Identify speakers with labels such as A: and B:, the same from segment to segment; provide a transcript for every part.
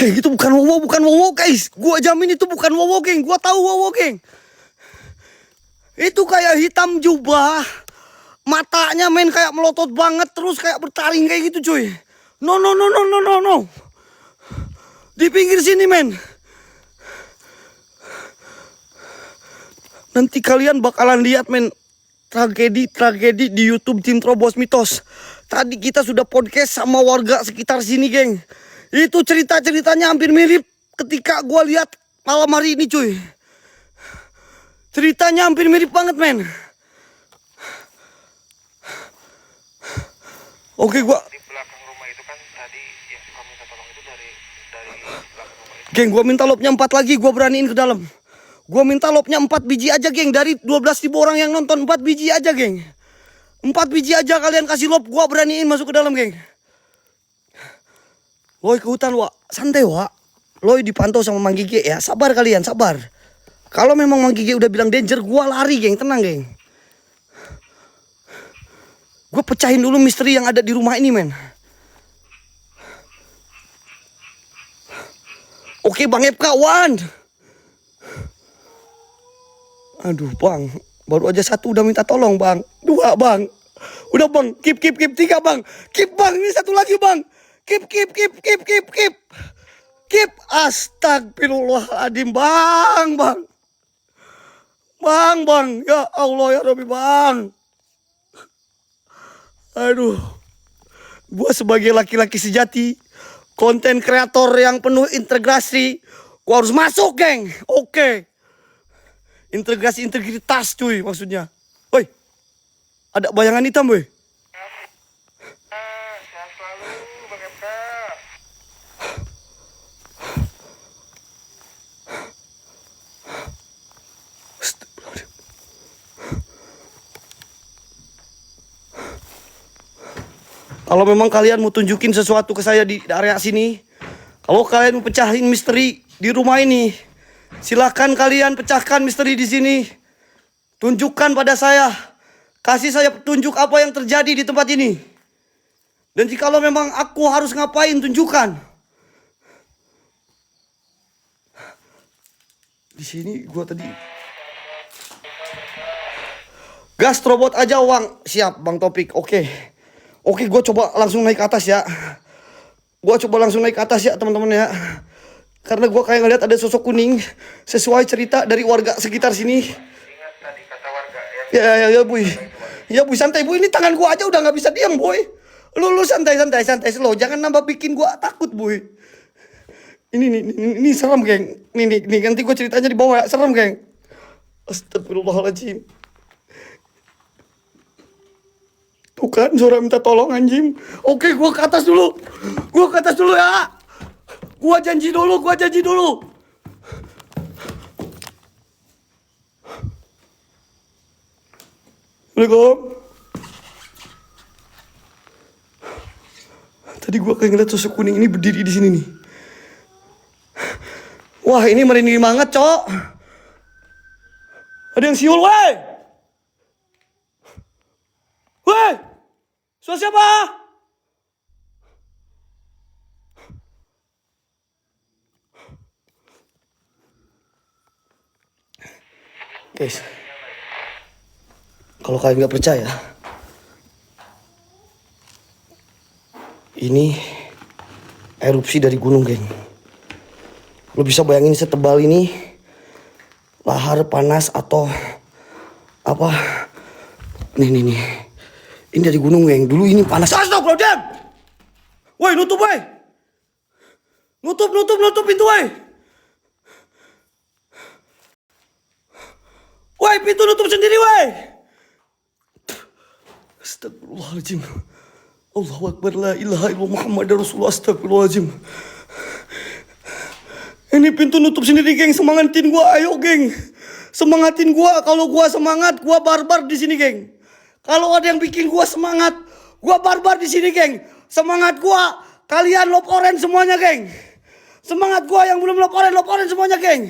A: Geng, itu bukan wowo guys. Gua jamin itu bukan wowo geng. Gua tahu wowo geng. Itu kayak hitam jubah. Matanya men kayak melotot banget. Terus kayak bertaring kayak gitu cuy. No. Di pinggir sini men. Nanti kalian bakalan lihat men. Tragedi di YouTube Tim Terobos Mitos. Tadi kita sudah podcast sama warga sekitar sini geng. Itu ceritanya hampir mirip ketika gua lihat malam hari ini cuy. Ceritanya hampir mirip banget men. Oke gua
B: di belakang rumah itu kan tadi yang suka minta tolong itu dari belakang rumah itu.
A: geng, gua minta lobnya 4 lagi, gua beraniin ke dalam. Gua minta lobnya 4 biji aja geng. Dari 12.000 orang yang nonton 4 biji aja geng. 4 biji aja kalian kasih lob, gua beraniin masuk ke dalam geng. Loi ke hutan Wak, santai Wak. Loi dipantau sama Mang Gigi ya, sabar kalian, sabar. Kalau memang Mang Gigi udah bilang danger, gua lari geng, tenang geng. Gua pecahin dulu misteri yang ada di rumah ini men. Oke Bang Epka, one. Aduh bang, baru aja 1 udah minta tolong bang. 2 bang, udah bang, keep 3 bang. Keep bang, ini 1 lagi bang. Keep. Astagfirullahaladzim bang. Bang. Ya Allah ya Rabbi bang. Aduh. Gua sebagai laki-laki sejati, konten kreator yang penuh integrasi, gua harus masuk geng. Oke. Integrasi integritas cuy maksudnya. Woi. Ada bayangan hitam boy.
B: Sehat selalu Bang Epka.
A: Kalau memang kalian mau tunjukin sesuatu ke saya di area sini, kalau kalian mau pecahin misteri di rumah ini, silakan kalian pecahkan misteri di sini. Tunjukkan pada saya, kasih saya petunjuk apa yang terjadi di tempat ini. Dan jikalau memang aku harus ngapain, tunjukkan. Di sini gua tadi gastrobot aja uang. Siap Bang Topik, oke. Oke, gue coba langsung naik ke atas ya. Teman-teman ya. Karena gue kayak ngeliat ada sosok kuning sesuai cerita dari warga sekitar sini.
B: Ingat tadi kata warga ya.
A: Ya Bu. Ya Bu, santai Bu. Ini tangan gue aja udah nggak bisa diam boy. Lu santai slow. Jangan nambah bikin gue takut boy. Ini serem geng. Nih nanti gue ceritanya di bawah ya. Serem geng. Astagfirullahaladzim. Tuh kan suara minta tolong anjing. Oke, gua ke atas dulu ya. Gua janji dulu. Assalamualaikum. Tadi gua kayak ngeliat sosok kuning ini berdiri di sini nih. Wah, ini merinding banget, Cok. Ada yang siul, weh. Suara siapa? Guys, kalau kalian nggak percaya, ini erupsi dari gunung, geng. Lo bisa bayangin setebal ini, lahar panas atau apa? Nih. Ini dari gunung, geng. Dulu ini panas. Astagfirullahaladzim. Woi, nutup, woi. Nutup pintu, woi. Woi, pintu nutup sendiri, woi. Astagfirullahaladzim. Allahu Akbar, la ilaha illallah Muhammadar Rasulullah. Astagfirullahaladzim. Ini pintu nutup sendiri, geng. Semangatin gua, ayo, geng. Semangatin gua. Kalau gua semangat, gua barbar di sini, geng. Kalau ada yang bikin gua semangat, gua barbar di sini, geng. Semangat gua, kalian love orange semuanya, geng. Semangat gua yang belum laporin semuanya, geng.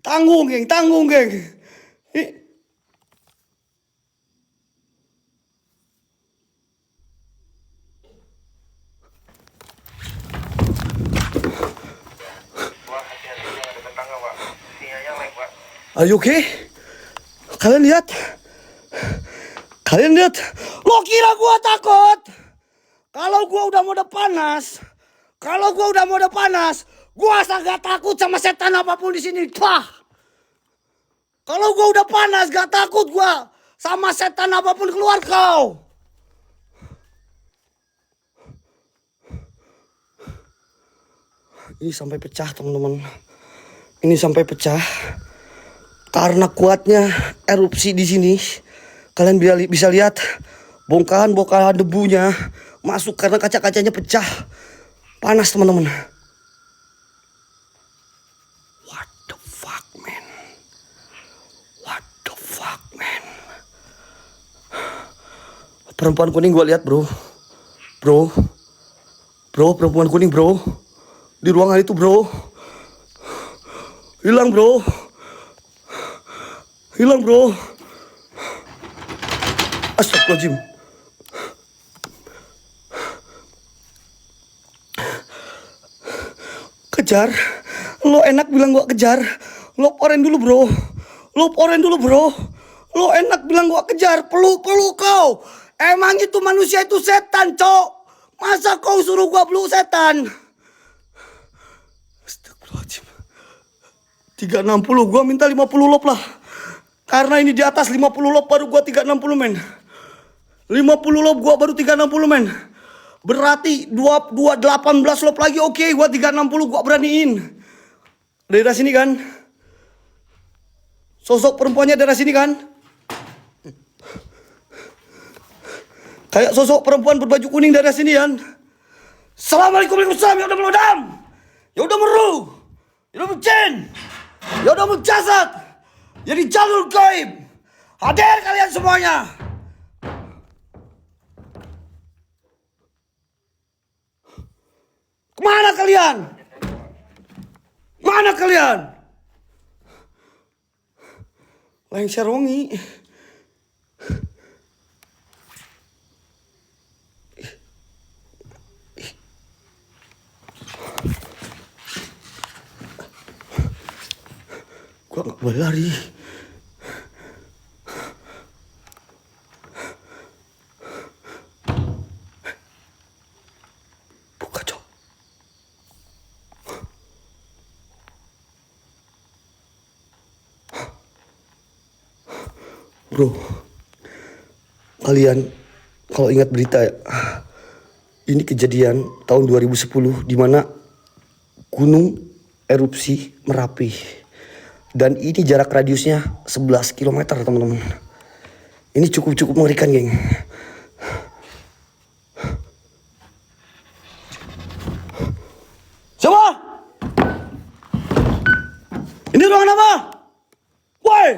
A: Tanggung, geng, tanggung, geng.
B: Pak, hati-hati jangan deket tangga, Pak. Sinyalnya lag, Pak.
A: Are you okay? Kalian lihat? Kalian lihat? Lo kira gua takut? Kalau gua udah mode panas, gua asal gak takut sama setan apapun di sini. Pah! Kalau gua udah panas, gak takut gua sama setan apapun, keluar kau. Ini sampai pecah, teman-teman. Ini sampai pecah karena kuatnya erupsi di sini. Kalian bisa lihat bongkahan debunya masuk karena kaca-kacanya pecah. Panas, teman-teman. What the fuck, man? What the fuck, man? Perempuan kuning gue lihat, bro. Bro, perempuan kuning, bro. Di ruangan itu, bro. Hilang, bro. Hilang, bro. Astagfirullahaladzim. Kejar. Lo enak bilang gua kejar. Lo poren dulu, bro. Lo enak bilang gua kejar. Peluk kau. Emang itu manusia itu setan, cok. Masa kau suruh gua peluk setan? Astagfirullahaladzim. 360, gua minta 50 lop lah. Karena ini di atas 50 lop baru gua 360, men. 50 lop gua baru 360, men. Berarti 18 lop lagi, oke, gua 360 gua beraniin. Daerah sini kan? Sosok perempuannya daerah sini kan? Kayak sosok perempuan berbaju kuning daerah sini kan? Assalamualaikum warahmatullahi wabarakatuh. Ya udah meru. Ya udah mencen. Ya udah menjasad. Jadi jalur gaib. Hadir kalian semuanya. Kemana kalian? Mana kalian? Lengser wangi. Gua gak boleh lari. Buka, cok. Bro, kalian kalau ingat berita ya, ini kejadian tahun 2010 di mana gunung erupsi Merapi. Dan ini jarak radiusnya 11 km, teman-teman. Ini cukup mengerikan, geng. Siapa? Ini ruangan apa? Woi!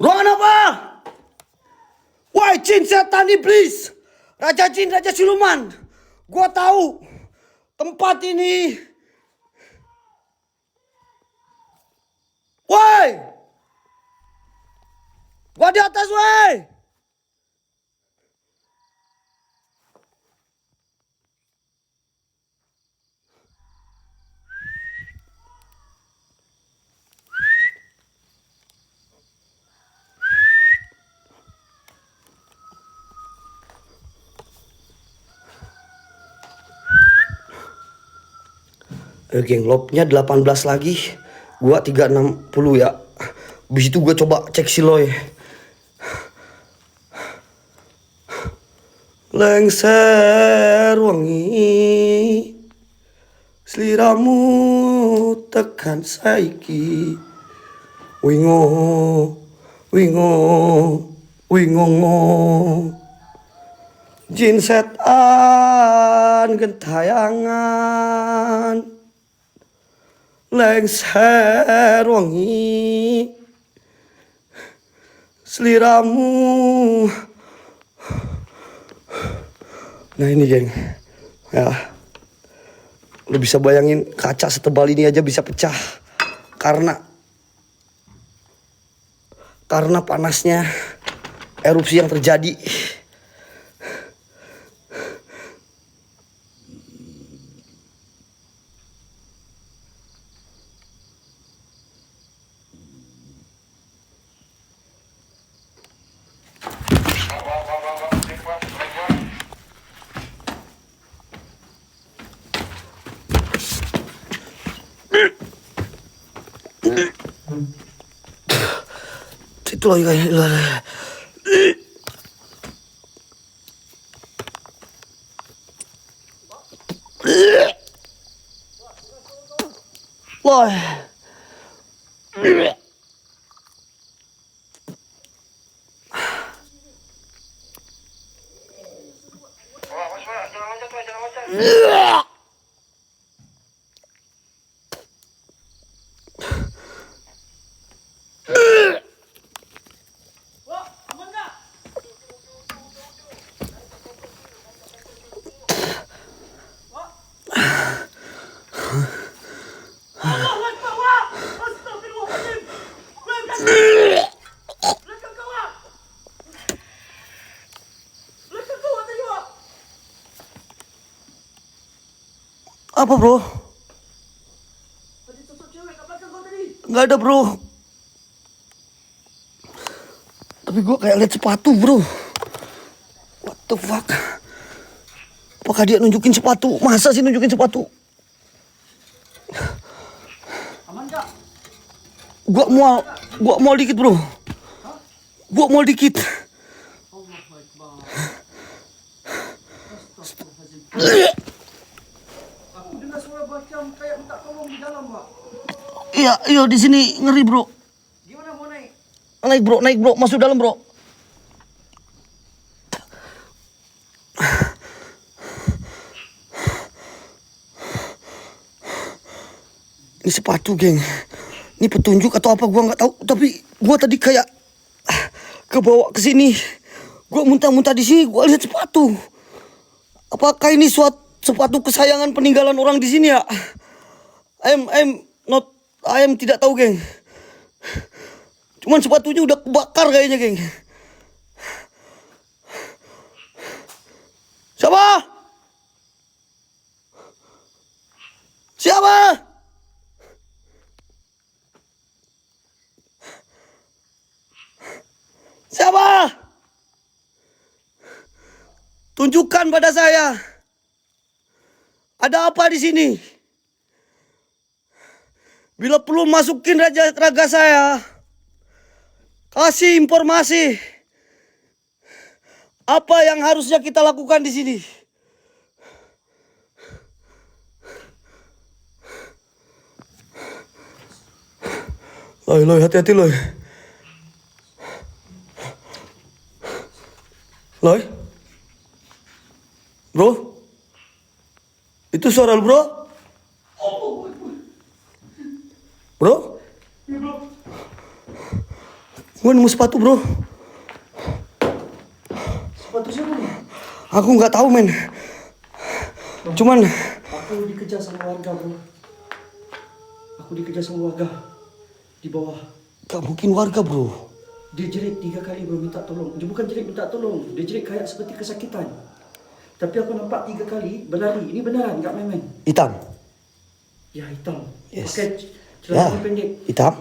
A: Ruangan apa? Woi, jin, setan, iblis. Raja jin, raja siluman. Gua tahu tempat ini. Woi! Gua di atas, woi! Geng, lobnya 18 lagi. Gua 360 ya. Habis itu gua coba cek siloy. Lengser wangi, seliramu tekan saiki. Wingo, wingo, wingongo. Jin setan gentayangan. Lengser wangi, seliramu. Nah ini geng, ya, lu bisa bayangin kaca setebal ini aja bisa pecah karena panasnya erupsi yang terjadi. Itu lagi kayaknya. Wah.
B: Mas, jangan loncat, Mas, jangan loncat.
A: Apa bro? Nggak ada bro. Tapi gue kayak lihat sepatu bro. What the fuck? Apakah dia nunjukin sepatu? Masa sih nunjukin sepatu?
C: Aman gak?
A: Gua mau dikit bro. Gua mau dikit.
C: Aku dengar suara macam kayak minta tolong di dalam, Pak.
A: Iya di sini ngeri bro.
C: Gimana mau naik?
A: Naik bro, masuk dalam bro. Ini sepatu geng. Ini petunjuk atau apa gua nggak tahu. Tapi gua tadi kayak kebawa ke sini. Gua muntah-muntah di sini. Gua lihat sepatu. Apakah ini sepatu kesayangan peninggalan orang di sini ya? I am tidak tahu geng. Cuman sepatunya udah kebakar kayaknya geng. Siapa? Siapa? Siapa? Tunjukkan pada saya. Ada apa di sini? Bila perlu masukin raga saya. Kasih informasi. Apa yang harusnya kita lakukan di sini? Loy, hati-hati Loy. Loy? Bro? Itu suara lu bro? Bro? Gue nemu sepatu bro.
C: Sepatu siapa nih?
A: Aku nggak tahu men. Cuman
C: Aku dikejar sama warga, bro. Aku dikejar sama warga di bawah.
A: gak mungkin warga bro.
C: Dia jerit 3 kali, bro, minta tolong. Dia bukan jerit minta tolong, dia jerit kayak seperti kesakitan. Tapi aku nampak 3 kali berlari. Ini beneran, gak main-main.
A: Hitam.
C: Ya, hitam.
A: Yes.
C: Pakai
A: Ya,
C: celana pendek.
A: hitam.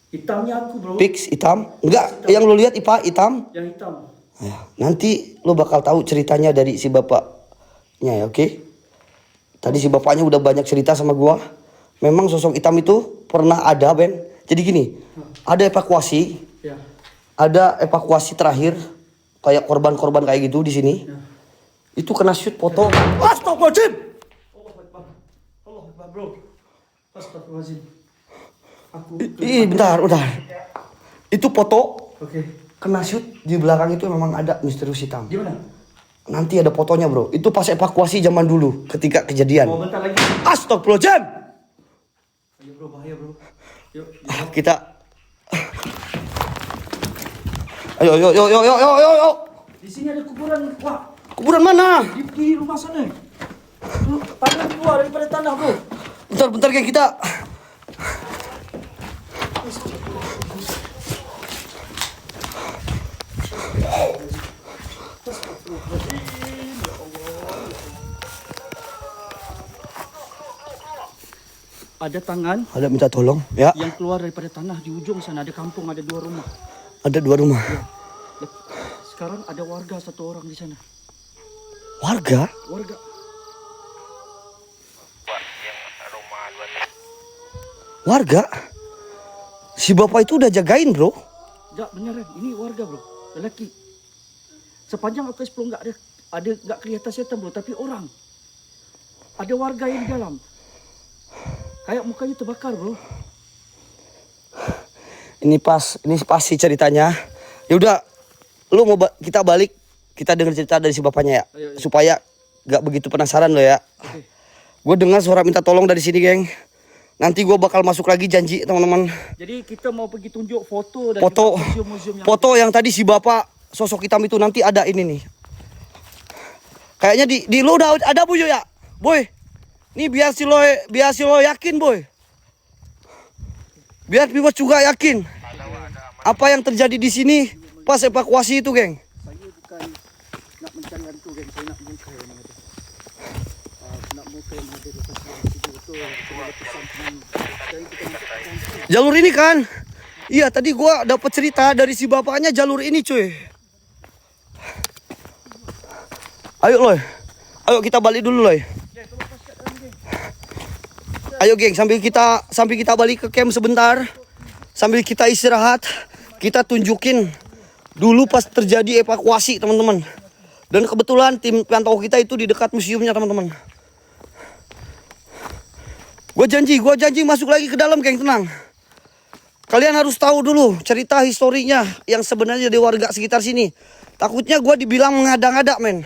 C: Hitamnya aku, bro.
A: Fix hitam. Enggak, yang lo lihat IPA hitam.
C: Yang hitam.
A: Ya, nanti lo bakal tahu ceritanya dari si bapaknya ya, oke? Tadi si bapaknya udah banyak cerita sama gua. Memang sosok hitam itu pernah ada, Ben. Jadi gini, ada evakuasi,
C: Ya.
A: ada evakuasi terakhir kayak korban-korban kayak gitu di sini.
C: Ya.
A: Itu kena shoot foto. Astagfirullahaladzim.
C: Allah Akbar. Allah Akbar, bro. Astagfirullahaladzim. Aku...
A: Bentar. Itu foto
C: Oke.
A: kena shoot di belakang itu memang ada misterius hitam.
C: Di mana?
A: Nanti ada fotonya bro. Itu pas evakuasi zaman dulu ketika kejadian.
C: Oh, bentar lagi.
A: Astagfirullahaladzim.
C: Ayo, bro, bahaya, bro. Yuk.
A: Kita Ayo, yo, yo, yo, yo, yo, yo, yo.
C: Di sini ada kuburan, Wak.
A: Kuburan mana?
C: Di rumah sana. Tanah keluar daripada tanah, bro.
A: Bentar, bentar geng, kita.
C: Ada tangan
A: Ada minta tolong, ya.
C: yang keluar daripada tanah di ujung sana. Ada kampung, ada 2 rumah.
A: Ada 2 rumah.
C: Sekarang ada warga 1 orang di sana.
A: Warga?
C: Warga.
B: Pak, yang rumah 2
A: Warga? Si bapak itu udah jagain, bro.
C: Ya beneran, ini warga, bro. Lelaki. Sepanjang aku explore nggak kelihatan setan, bro, tapi orang. Ada warga yang di dalam. Kayak mukanya terbakar, bro.
A: Ini pasti ceritanya. Ya udah, lu mau kita balik, kita dengar cerita dari si bapaknya ya,
C: Ayo.
A: supaya gak begitu penasaran lo ya.
C: Oke.
A: Gue dengar suara minta tolong dari sini, geng. Nanti gue bakal masuk lagi, janji teman-teman.
C: Jadi kita mau pergi tunjuk foto dan
A: Foto,
C: juga museum-museum yang
A: foto yang tadi si bapak sosok hitam itu nanti ada ini nih. Kayaknya di lu udah ada Bu ya, boy. Nih biar si lo yakin, boy. Biar Bibas juga yakin. Apa yang terjadi di sini pas evakuasi itu, geng.
C: Saya bukan nak mencari hantu, geng. Saya nak muka yang ada. Nak muka yang ada lokasi yang betul. Kita ada pesan teman. Dan kita masuk.
A: Jalur ini kan? Iya, tadi gua dapat cerita dari si bapaknya jalur ini, cuy. Ayo, Loy. Ayo kita balik dulu, Loy. Ayo, geng, sambil kita balik ke camp sebentar. Sambil kita istirahat, kita tunjukin dulu pas terjadi evakuasi, teman-teman. Dan kebetulan tim pantau kita itu di dekat museumnya, teman-teman. Gue janji masuk lagi ke dalam, geng, tenang. Kalian harus tahu dulu cerita historinya yang sebenarnya di warga sekitar sini. Takutnya gue dibilang mengada-ngada, men.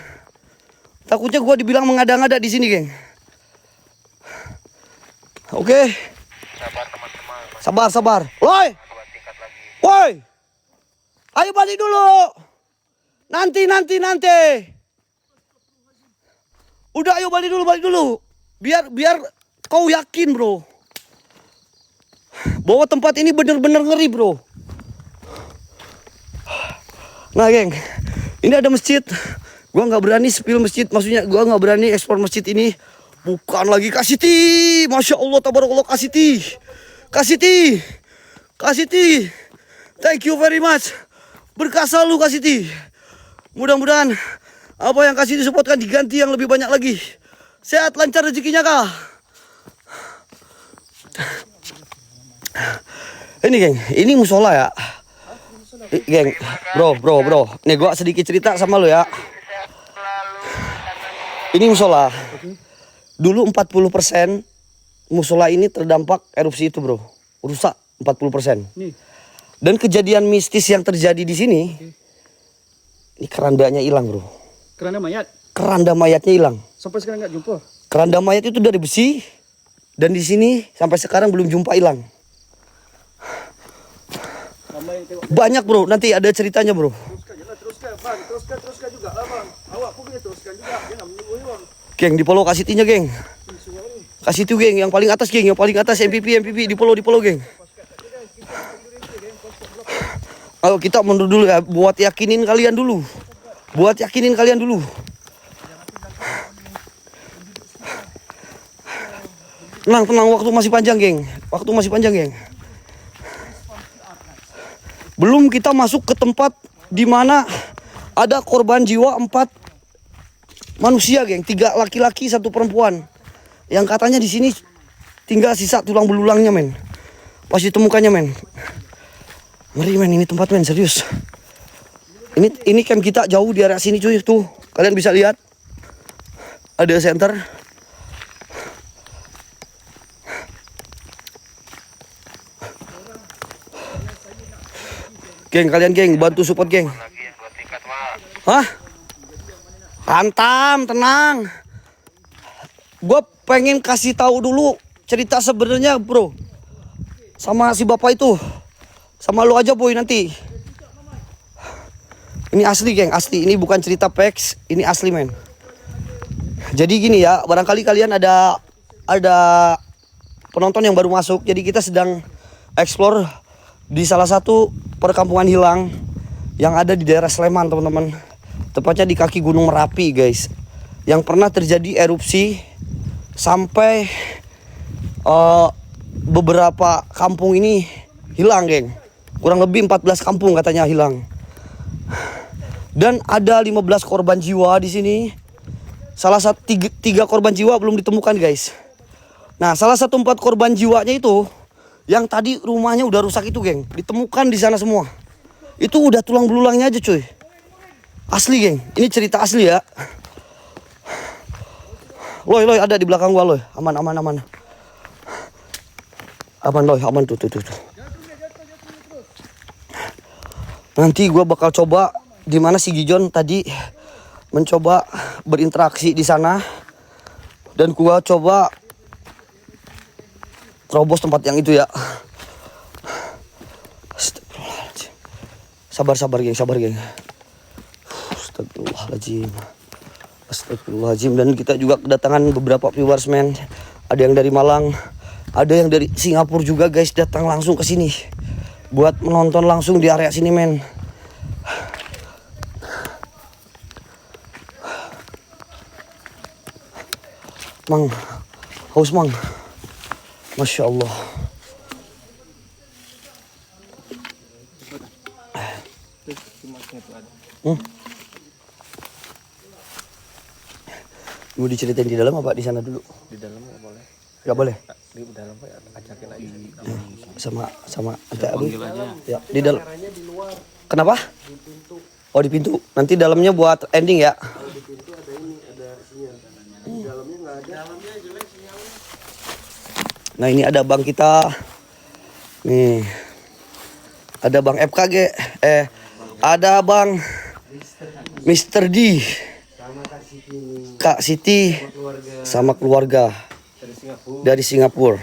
A: Takutnya gue dibilang mengada-ngada di sini, geng. Oke.
B: Sabar teman-teman.
A: Sabar. Woi.
B: 2 tingkat lagi.
A: Woi. Ayo balik dulu. Nanti. Udah, ayo balik dulu. Biar kau yakin, bro. Bahwa tempat ini bener-bener ngeri, bro. Nah, geng. Ini ada masjid. Gua nggak berani spill masjid. Maksudnya gua nggak berani ekspor masjid ini. Bukan lagi Kasiti. Masya Allah, tabarakallah, Kasiti. Thank you very much. Berkah selalu, Kasiti. Mudah-mudahan apa yang Kasiti supportkan diganti yang lebih banyak lagi. Sehat, lancar rezekinya, kah? Ini, geng, ini musola ya. Geng, bro. Nih gua sedikit cerita sama lo ya. Ini musola. Dulu 40% musola ini terdampak erupsi itu, bro. Rusak 40%.
C: Nih.
A: Dan kejadian mistis yang terjadi di sini, ini kerandanya hilang, bro.
C: Keranda mayat.
A: Keranda mayatnya hilang.
C: Sampai sekarang nggak jumpa.
A: Keranda mayat itu dari besi, dan di sini sampai sekarang belum jumpa hilang.
C: Ramai tengok.
A: Banyak, bro. Nanti ada ceritanya, bro.
C: Teruskan, Bang. Teruskan juga lah, Bang. Awak pun kena teruskan juga. Jangan menunggu, Bang.
A: Geng, di follow Kasitinya, geng. Kasih itu, geng, yang paling atas, geng, MVP di follow, geng. Ayo kita mundur dulu ya, buat yakinin kalian dulu. Tenang, waktu masih panjang, geng. Belum kita masuk ke tempat di mana ada korban jiwa 4 manusia, geng. 3 laki-laki, 1 perempuan. Yang katanya di sini tinggal sisa tulang belulangnya, men. Pas ditemukannya, men. Ngeri, men, ini tempat, men, serius. Ini camp kita jauh di area sini, cuy. Tuh, kalian bisa lihat. Ada center. Geng, kalian, geng, bantu support, geng.
B: Lagi yang 2 tingkat, Pak.
A: Hah? Hantam, tenang. Gue pengen kasih tahu dulu cerita sebenarnya, bro. Sama si bapak itu. Sama lu aja, boy, nanti. Ini asli geng, asli. Ini bukan cerita Pex, ini asli men. Jadi gini ya, barangkali kalian ada penonton yang baru masuk. Jadi kita sedang explore di salah satu perkampungan hilang yang ada di daerah Sleman teman-teman. Tepatnya di kaki Gunung Merapi guys. Yang pernah terjadi erupsi sampai beberapa kampung ini hilang geng. Kurang lebih 14 kampung katanya hilang. Dan ada 15 korban jiwa di sini. Salah satu 3 korban jiwa belum ditemukan guys. Nah, salah satu 4 korban jiwanya itu yang tadi rumahnya udah rusak itu geng, ditemukan di sana semua. Itu udah tulang belulangnya aja cuy. Asli geng, ini cerita asli ya. Loy ada di belakang gua loy. Aman. Aman loy, aman tuh. Nanti gua bakal coba di mana si Gijon tadi mencoba berinteraksi di sana, dan gua coba terobos tempat yang itu ya. Sabar geng. Astagfirullahaladzim. Dan kita juga kedatangan beberapa viewers men. Ada yang dari Malang, ada yang dari Singapura juga guys, datang langsung ke sini buat menonton langsung di area sini men. Mang, haus mang. Masya Allah. Mau diceritain di dalam apa di sana dulu?
B: Di dalam nggak boleh.
A: Gak boleh.
B: Di dalam Pak ajakin aja.
A: Sama ada Abu. Ya, di dalam. Kenapa? Di pintu. Oh, di pintu. Nanti dalamnya buat ending ya. Di pintu ada ini, ada sinyal. Di dalamnya nggak ada. Dalamnya jelek sinyalnya. Nah, ini ada bang kita. Nih. Ada Bang FKG. Ada Bang Mr. D. Kak Siti sama keluarga dari Singapura.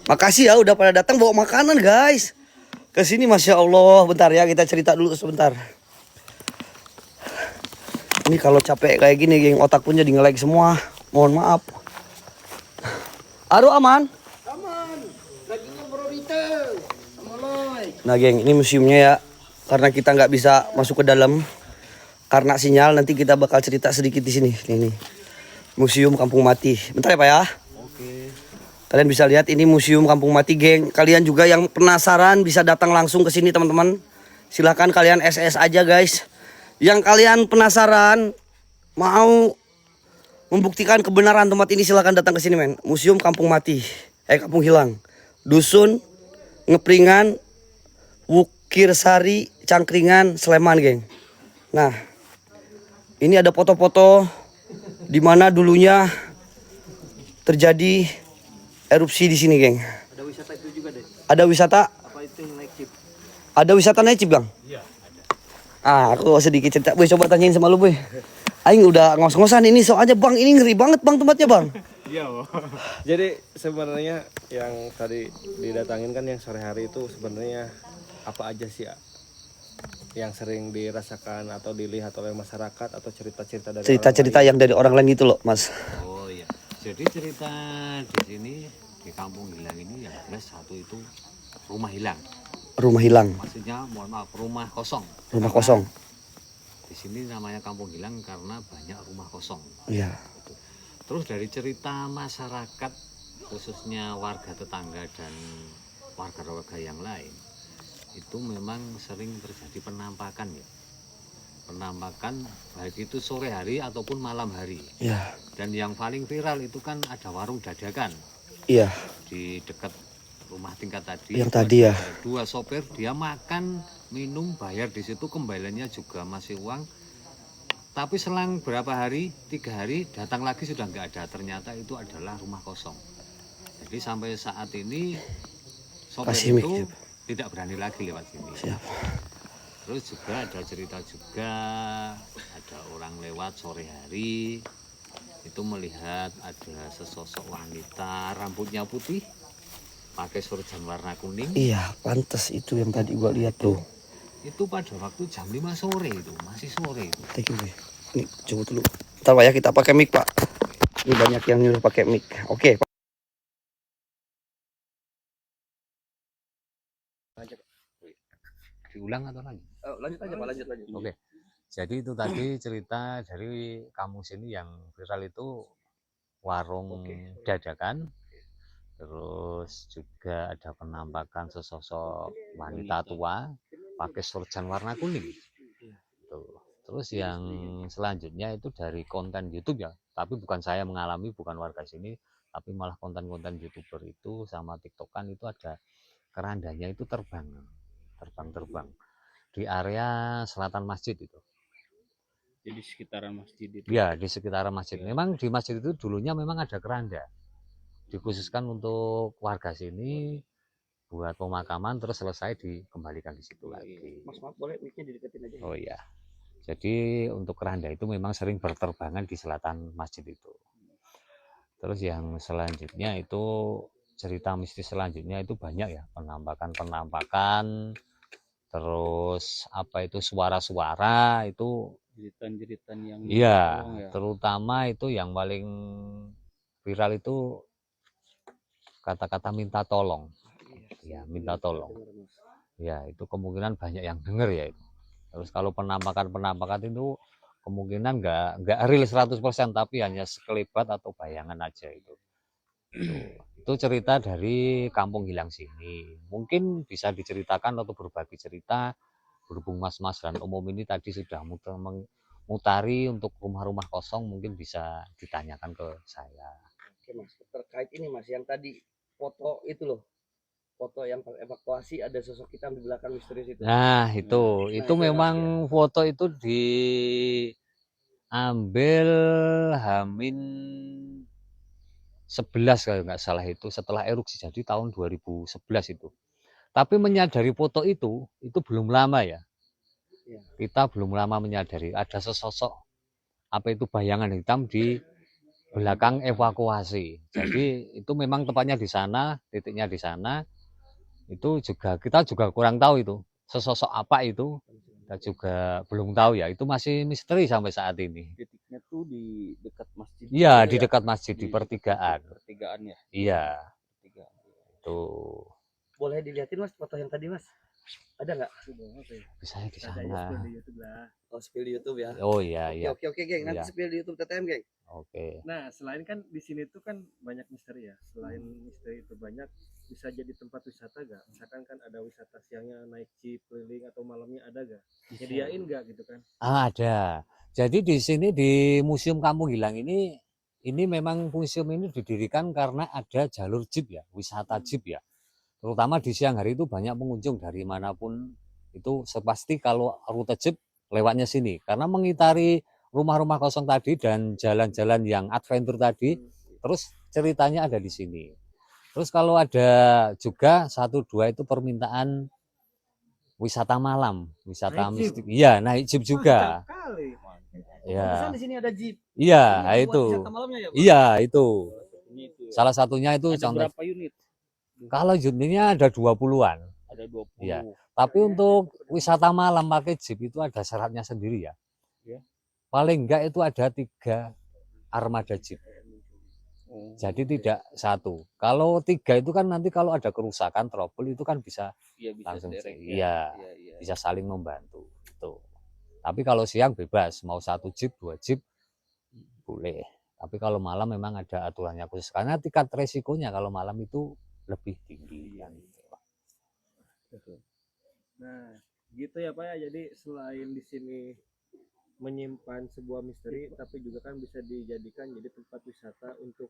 A: Makasih ya udah pada datang bawa makanan guys ke sini. Masya Allah. Bentar ya, kita cerita dulu sebentar. Ini kalau capek kayak gini geng, otak pun jadi nge-lag semua. Mohon maaf. Aduh aman.
C: Lagi ngobrol itu sama Loy.
A: Nah geng, ini museumnya ya. Karena kita nggak bisa masuk ke dalam karena sinyal, nanti kita bakal cerita sedikit di sini. Nih. Museum Kampung Mati. Bentar ya Pak ya. Oke. Kalian bisa lihat ini Museum Kampung Mati geng. Kalian juga yang penasaran bisa datang langsung ke sini teman-teman. Silahkan kalian SS aja guys. Yang kalian penasaran mau membuktikan kebenaran tempat ini, silahkan datang ke sini men. Museum Kampung Mati. Kampung Hilang. Dusun Ngepringan, Wukirsari, Cangkringan, Sleman geng. Nah, ini ada foto-foto di mana dulunya terjadi erupsi di sini, geng.
C: Ada wisata itu juga deh.
A: Ada wisata?
C: Apa itu naik jeep?
A: Ada wisata naik jeep, Bang? Iya, ada. Aku sedikit cerita. Boy, coba tanyain sama lu, Boy. Aing udah ngos-ngosan ini soalnya, Bang. Ini ngeri banget, Bang, tempatnya, Bang.
B: Iya, jadi sebenarnya yang tadi didatangin kan yang sore hari itu sebenarnya apa aja sih ya yang sering dirasakan atau dilihat oleh masyarakat atau cerita-cerita dari
A: Cerita-cerita yang dari orang lain gitu loh, Mas.
D: Oh iya, jadi cerita di sini di Kampung Hilang ini yang jelas satu itu rumah hilang.
A: Rumah hilang.
D: Maksudnya mohon maaf, rumah kosong.
A: Rumah kosong.
D: Di sini namanya Kampung Hilang karena banyak rumah kosong.
A: Iya.
D: Terus dari cerita masyarakat khususnya warga tetangga dan warga-warga yang lain itu memang sering terjadi penampakan ya. Penampakan baik itu sore hari ataupun malam hari.
A: Iya.
D: Dan yang paling viral itu kan ada warung dadakan.
A: Iya.
D: Di dekat rumah tingkat tadi.
A: Yang tadi ya.
D: Dua sopir dia makan, minum, bayar di situ, kembaliannya juga masih uang. Tapi selang berapa hari, 3 hari datang lagi sudah nggak ada. Ternyata itu adalah rumah kosong. Jadi sampai saat ini sopir itu tidak berani lagi lewat sini.
A: Siap.
D: Terus juga ada cerita juga ada orang lewat sore hari itu melihat ada sesosok wanita rambutnya putih pakai surjan warna kuning.
A: Iya, pantas itu yang tadi gua lihat tuh.
D: itu pada waktu jam 5 sore itu, masih sore itu.
A: Thank you, Boy. Nih, coba dulu. Ntar Pak ya, kita pakai mic, Pak. Ini banyak yang nyuruh pakai mic. Oke, Pak.
D: Diulang atau lagi?
A: Lanjut aja, Pak. Lanjut.
D: Oke. Jadi itu tadi cerita dari kampung sini yang viral itu warung dadakan. Terus juga ada penampakan sesosok wanita tua pakai sorjan warna kuning. Tuh. Terus yang selanjutnya itu dari konten YouTube ya, tapi bukan saya mengalami, bukan warga sini, tapi malah konten-konten YouTuber itu sama TikTokan itu ada kerandanya itu terbang di area selatan masjid itu.
B: Jadi sekitaran masjid itu.
D: Ya, di sekitaran masjid. Memang di masjid itu dulunya memang ada keranda. Dikhususkan untuk warga sini buat pemakaman, terus selesai dikembalikan di situ lagi.
A: Mas, maaf, boleh mic-nya dideketin aja.
D: Oh iya. Jadi untuk keranda itu memang sering berterbangan di selatan masjid itu. Terus yang selanjutnya itu cerita mistis selanjutnya itu banyak ya, penampakan, terus apa itu suara-suara itu.
B: Jeritan-jeritan yang
D: Iya,
B: tolong ya.
D: terutama itu yang paling viral itu kata-kata minta tolong. Ya, minta tolong. Ya, itu kemungkinan banyak yang dengar ya itu. Terus kalau penampakan itu kemungkinan nggak real 100%, tapi hanya sekelebat atau bayangan aja itu. Itu cerita dari Kampung Gilang sini. Mungkin bisa diceritakan atau berbagi cerita, berhubung mas-mas dan umum ini tadi sudah mengutari untuk rumah-rumah kosong, mungkin bisa ditanyakan ke saya.
A: Oke, Mas. Terkait ini, Mas, yang tadi foto itu loh. Foto yang evakuasi ada sosok hitam di belakang misterius itu.
D: Nah, itu
A: itu
D: memang foto itu diambil Hamin 11 kalau nggak salah, itu setelah erupsi, jadi tahun 2011 itu. Tapi menyadari foto itu belum lama ya. Kita belum lama menyadari ada sesosok apa itu bayangan hitam di belakang evakuasi. Jadi itu memang tepatnya di sana, titiknya di sana. Itu juga kita juga kurang tahu itu sesosok apa itu, kita juga belum tahu ya, itu masih misteri sampai saat ini.
B: Titiknya tuh di dekat masjid.
D: Iya, di dekat masjid, di pertigaan.
B: Pertigaan ya.
D: Iya,
B: Pertigaan.
D: tuh
A: Boleh dilihatin, Mas, foto yang tadi, Mas? Ada nggak?
D: bisa di sana.
A: Oh, spill di YouTube ya.
D: Oh iya, iya.
A: Oke, geng. Nanti
D: Iya.
A: spill di YouTube TTM, geng.
D: Oke.
E: Nah, selain kan di sini tuh kan banyak misteri ya. Selain misteri itu banyak, bisa jadi tempat wisata gak? Misalkan kan ada wisata siangnya naik jeep keliling atau malamnya ada gak? Nyediain gak gitu kan?
D: Ada. Jadi di sini di Museum Kampung Gilang ini memang museum ini didirikan karena ada jalur jeep ya, wisata jeep ya. Terutama di siang hari itu banyak pengunjung dari manapun itu, sepasti kalau rute jeep lewatnya sini. Karena mengitari rumah-rumah kosong tadi dan jalan-jalan yang adventure tadi, terus ceritanya ada di sini. Terus kalau ada juga 1-2 itu permintaan wisata malam, wisata
E: Naik
D: mistik. Iya, naik jeep juga.
E: Kali.
D: Iya.
A: Di sini ada jeep.
D: Iya,
A: Buat
D: itu.
A: wisata malamnya ya, Pak?
D: Iya, itu.
B: Ini tuh.
D: Salah satunya itu
B: Ada
D: contoh.
B: berapa unit?
D: Kalau unitnya ada 20-an.
B: Ada 20.
D: Iya. Tapi untuk wisata malam pakai jeep itu ada syaratnya sendiri ya.
B: Ya.
D: Paling enggak itu ada 3 armada jeep.
B: Oh.
D: Jadi tidak satu. Kalau 3 itu kan nanti kalau ada kerusakan, trouble itu kan bisa
B: Iya, bisa
D: langsung
B: direct ya.
D: iya,
B: Iya.
D: bisa saling membantu. Itu. Tapi kalau siang bebas, mau 1 jeep, 2 jeep boleh. Tapi kalau malam memang ada aturannya khusus karena tingkat resikonya kalau malam itu lebih tinggi kan.
E: Nah, gitu ya Pak ya. Jadi selain di sini menyimpan sebuah misteri, tapi juga kan bisa dijadikan jadi tempat wisata untuk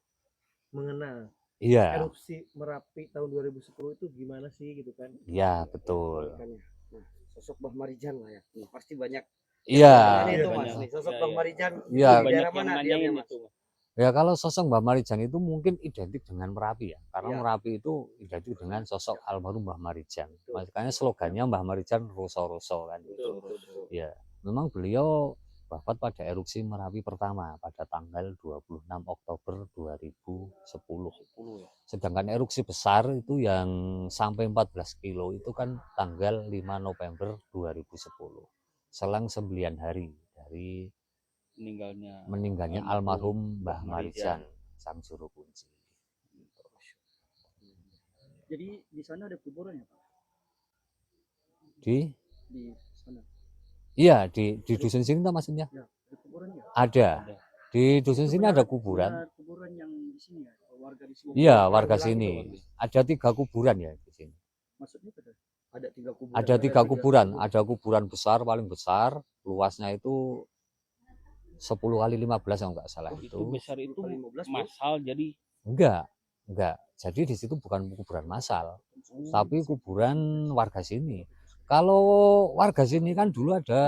E: mengenal
D: Iya,
E: erupsi Merapi tahun 2010 itu gimana sih gitu kan?
D: iya betul.
A: Nah, sosok Mbah Marijan lah ya. Nih, pasti banyak.
D: Iya.
A: Ini itu,
B: iya,
A: Mas.
B: banyak.
A: Nih, sosok
B: Iya,
A: Mbah
B: iya.
A: Marijan.
D: Iya.
A: Di daerah mana
B: yang
A: diamnya,
B: nanyain
A: Mas?
B: itu.
D: Ya kalau sosok Mbah Marijan itu mungkin identik dengan Merapi ya. Karena
A: Iya.
D: Merapi itu identik dengan sosok almarhum Mbah Marijan. Makanya slogannya Mbah Marijan Roso-Roso kan gitu.
B: Betul.
D: Ya, memang beliau wafat pada erupsi Merapi pertama pada tanggal 26 Oktober 2010. Sedangkan erupsi besar itu yang sampai 14 kilo itu kan tanggal 5 November 2010. Selang 9 hari dari meninggalnya almarhum Mbah Marijan, sang juru kunci.
C: Jadi di sana ada kuburan ya Pak?
D: Di
C: Sana.
D: Iya, di dusun sini tuh maksudnya?
C: Ya, ada kuburan ya?
D: Ada. Di dusun
C: Itu
D: sini
C: benar-
D: ada kuburan.
C: benar kuburan yang di sini ya, warga di sini.
D: Iya,
C: Yang
D: warga
C: bilang
D: sini.
C: itu.
D: Ada 3 kuburan ya di sini.
C: Maksudnya ada 3 kuburan.
D: Ada 3 kuburan. Ada kuburan besar, paling besar, luasnya itu 10 kali 15 kalau nggak salah
F: Itu
D: itu.
F: besar itu
C: 15,
F: massal jadi
D: Enggak. Jadi di situ bukan kuburan massal, tapi kuburan warga sini. Kalau warga sini kan dulu ada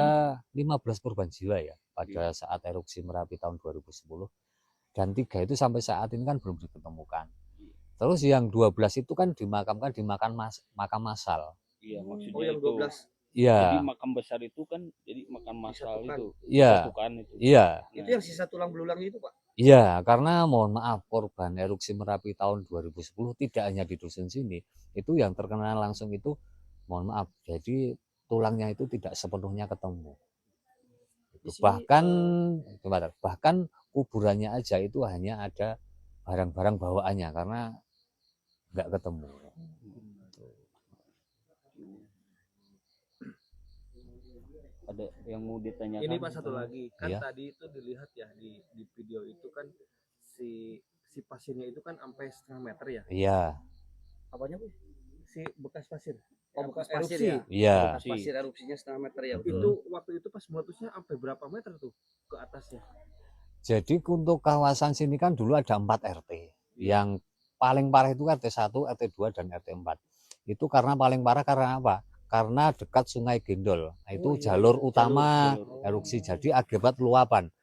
D: 15 korban jiwa ya pada saat erupsi Merapi tahun 2010. Dan 3 itu sampai saat ini kan belum ditemukan. Terus yang 12 itu kan dimakamkan di makam massal.
F: iya maksudnya
C: Oh yang
F: itu.
C: 12.
F: Jadi
D: Iya,
F: makam besar itu kan jadi makam massal
C: Disatukan.
F: itu.
D: iya,
F: Disatukan itu.
D: iya.
C: Itu yang sisa tulang belulangnya itu Pak.
D: Iya, karena mohon maaf korban erupsi Merapi tahun 2010 tidak hanya di dusun sini, itu yang terkena langsung itu mohon maaf. Jadi tulangnya itu tidak sepenuhnya ketemu.
C: Di sini,
D: Bahkan kuburannya aja itu hanya ada barang-barang bawaannya karena nggak ketemu.
F: Ada yang mau ditanyakan.
E: Ini Pak satu lagi, kan
D: Iya.
E: tadi itu dilihat ya di video itu kan si pasirnya itu kan sampai setengah meter ya.
D: Iya,
C: Apanya Bu?
E: Si bekas pasir.
C: Oh, bekas
E: Erupsi.
C: pasir ya?
D: iya.
C: Bekas pasir erupsinya setengah meter ya. betul.
E: Itu waktu itu pas meletusnya sampai berapa meter tuh ke atasnya?
D: Jadi untuk kawasan sini kan dulu ada 4 RT. Yang paling parah itu RT 1, RT 2, dan RT 4. Itu karena paling parah karena apa? Karena dekat Sungai Gendol. Nah, itu jalur utama erupsi. Jadi akibat luapan.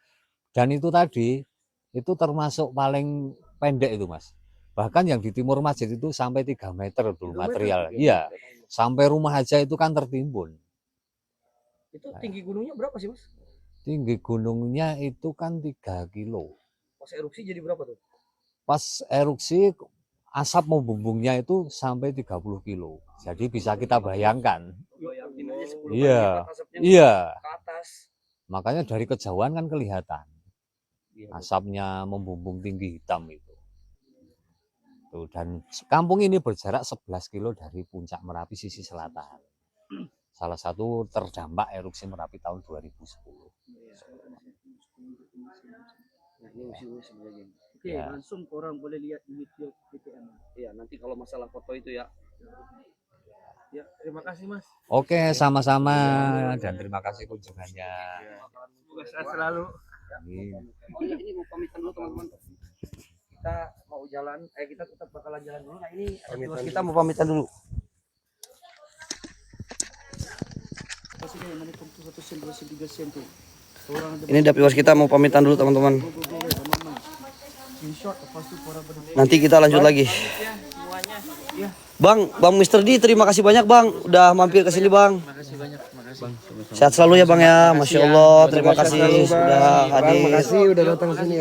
D: Dan itu tadi, itu termasuk paling pendek itu Mas. Bahkan yang di timur masjid itu sampai 3 meter dulu
E: 3 meter?
D: material. Iya, sampai rumah aja itu kan tertimbun.
C: Itu tinggi gunungnya berapa sih Mas?
D: Tinggi gunungnya itu kan 3 kilo.
C: Pas erupsi jadi berapa tuh?
D: Pas erupsi asap membumbungnya itu sampai 30 kilo. Jadi bisa kita bayangkan.
C: Bayangin aja 10
D: Iya.
C: kali lipat asapnya
D: Iya,
C: ke atas.
D: makanya dari kejauhan kan kelihatan. Asapnya membumbung tinggi hitam itu. Tuh, dan kampung ini berjarak 11 kilo dari puncak Merapi sisi selatan. Salah satu terdampak erupsi Merapi tahun 2010.
C: Nah, ini museumnya sebenarnya. Oke,
D: Ya.
C: langsung orang boleh lihat di YouTube BTM. Iya, nanti kalau masalah foto itu ya.
E: Ya, terima kasih Mas.
D: Oke, sama-sama dan terima kasih kunjungannya.
E: Semoga sehat selalu.
D: Amin.
C: Oh iya, ini mau pamitan dulu teman-teman. Kita mau jalan, kita tetap bakalan jalan dulu. Nah ini kita mau pamitan dulu. Kasih deh, mana tentu 1 sen, 2 sen, 3 sen tuh. Orang ada
A: Ini Dapiwas kita mau pamitan dulu teman-teman.
C: screenshot, lepas tu orang pada
A: Nanti kita lanjut lagi. Bang Mr. D, terima kasih banyak Bang, udah mampir ke sini Bang.
C: Makasih banyak, makasih.
A: Sehat selalu ya Bang ya, Masya Allah, terima kasih sudah hadir.
G: Makasih udah datang sini ya.